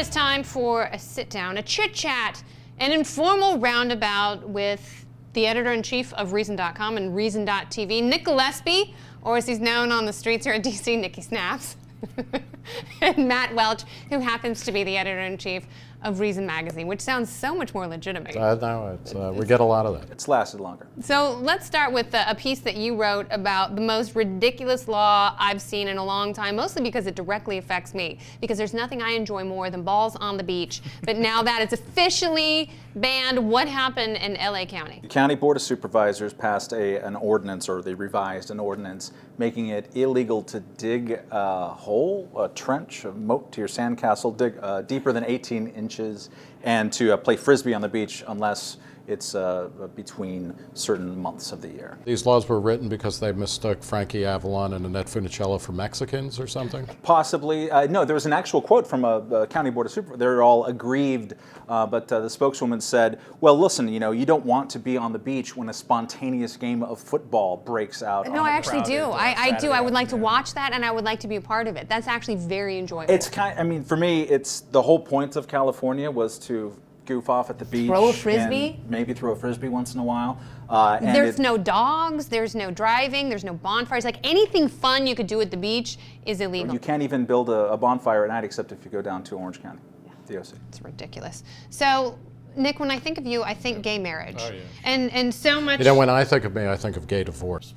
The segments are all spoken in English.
it's time for a sit-down, a chit-chat, an informal roundabout with the editor-in-chief of Reason.com and Reason.tv, Nick Gillespie, or as he's known on the streets here at DC, Nicky Snaps, and Matt Welch, who happens to be the editor-in-chief of Reason Magazine, which sounds so much more legitimate. No, we get a lot of that. It's lasted longer. So let's start with a piece that you wrote about the most ridiculous law I've seen in a long time, mostly because it directly affects me, because there's nothing I enjoy more than balls on the beach. But now that it's officially banned, what happened in LA County? The County Board of Supervisors passed an ordinance, or they revised an ordinance, making it illegal to dig a hole, a trench, a moat to your sandcastle, dig deeper than 18 inches, and to play frisbee on the beach unless it's between certain months of the year. These laws were written because they mistook Frankie Avalon and Annette Funicello for Mexicans or something? Possibly. No, there was an actual quote from a County Board of Supervisors. They're all aggrieved, but the spokeswoman said, well, listen, you don't want to be on the beach when a spontaneous game of football breaks out. No, I actually do. I do. I would like to watch that, and I would like to be a part of it. That's actually very enjoyable. It's for me, it's the whole point of California was to goof off at the beach. Throw a frisbee? And maybe throw a frisbee once in a while. There's no dogs, there's no driving, there's no bonfires. Like anything fun you could do at the beach is illegal. You can't even build a bonfire at night except if you go down to Orange County, DOC. It's ridiculous. So, Nick, when I think of you, I think gay marriage. Oh, yeah. And so much... when I think of me, I think of gay divorce.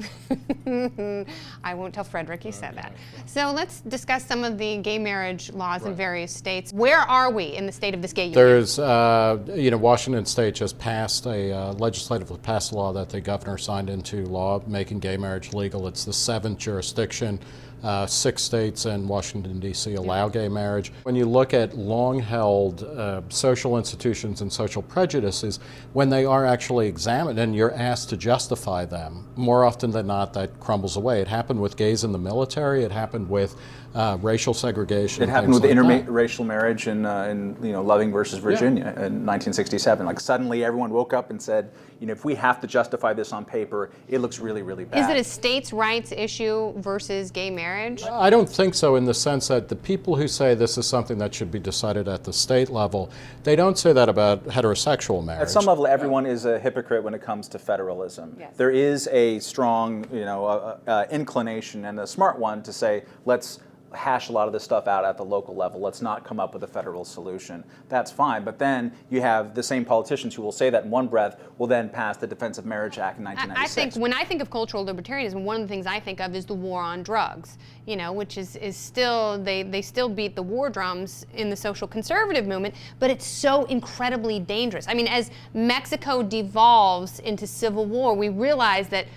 I won't tell Frederick you said that. So let's discuss some of the gay marriage laws in various states. Where are we in the state of this gay union? There's, Washington State just passed legislatively passed a law that the governor signed into law, making gay marriage legal. It's the 7th jurisdiction. 6 states and Washington, D.C. allow gay marriage. When you look at long-held social institutions and social prejudices, when they are actually examined and you're asked to justify them, more often than not, that crumbles away. It happened with gays in the military. It happened with racial segregation. It happened with interracial marriage in Loving versus Virginia in 1967. Like suddenly everyone woke up and said, if we have to justify this on paper, it looks really, really bad. Is it a states' rights issue versus gay marriage? I don't think so, in the sense that the people who say this is something that should be decided at the state level, they don't say that about heterosexual marriage. At some level, everyone is a hypocrite when it comes to federalism. Yes. There is a strong, inclination, and a smart one, to say, let's hash a lot of this stuff out at the local level. Let's not come up with a federal solution. That's fine. But then you have the same politicians who will say that in one breath will then pass the Defense of Marriage Act in 1996. I think when I think of cultural libertarianism, one of the things I think of is the war on drugs, which is still, they still beat the war drums in the social conservative movement, but it's so incredibly dangerous. I mean, as Mexico devolves into civil war, we realize that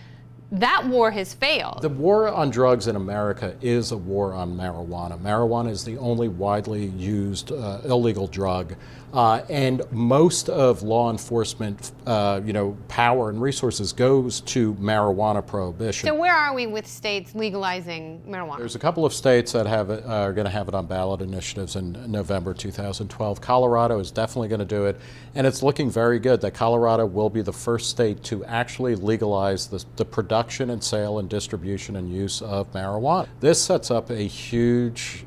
war has failed. The war on drugs in America is a war on marijuana. Marijuana is the only widely used illegal drug, and most of law enforcement, power and resources goes to marijuana prohibition. So where are we with states legalizing marijuana? There's a couple of states that are going to have it on ballot initiatives in November 2012. Colorado is definitely going to do it, and it's looking very good that Colorado will be the first state to actually legalize the production and sale and distribution and use of marijuana. This sets up a huge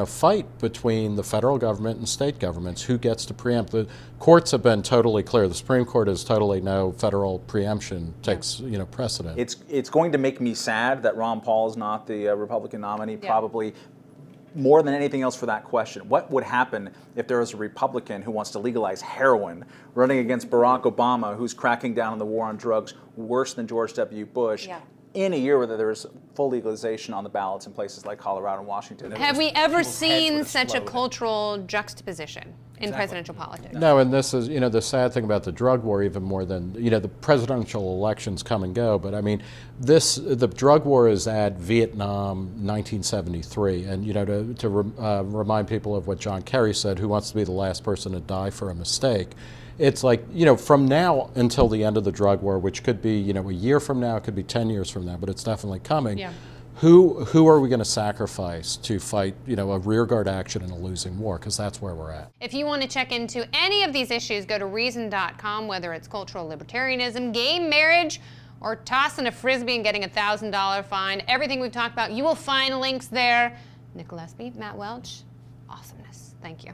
fight between the federal government and state governments. Who gets to preempt? The courts have been totally clear. The Supreme Court is totally no federal preemption takes precedent. It's going to make me sad that Ron Paul is not the Republican nominee, probably more than anything else for that question. What would happen if there was a Republican who wants to legalize heroin running against Barack Obama, who's cracking down on the war on drugs worse than George W. Bush, in a year where there was full legalization on the ballots in places like Colorado and Washington? Have we ever seen such a cultural juxtaposition in presidential politics? No, and this is, the sad thing about the drug war, even more than, the presidential elections come and go, but I mean, the drug war is at Vietnam 1973, and, to remind people of what John Kerry said, who wants to be the last person to die for a mistake. It's like, from now until the end of the drug war, which could be, a year from now, it could be 10 years from now, but it's definitely coming. Yeah. Who are we going to sacrifice to fight, a rearguard action in a losing war? Because that's where we're at. If you want to check into any of these issues, go to Reason.com, whether it's cultural libertarianism, gay marriage, or tossing a frisbee and getting a $1,000 fine. Everything we've talked about, you will find links there. Nick Gillespie, Matt Welch, awesomeness. Thank you.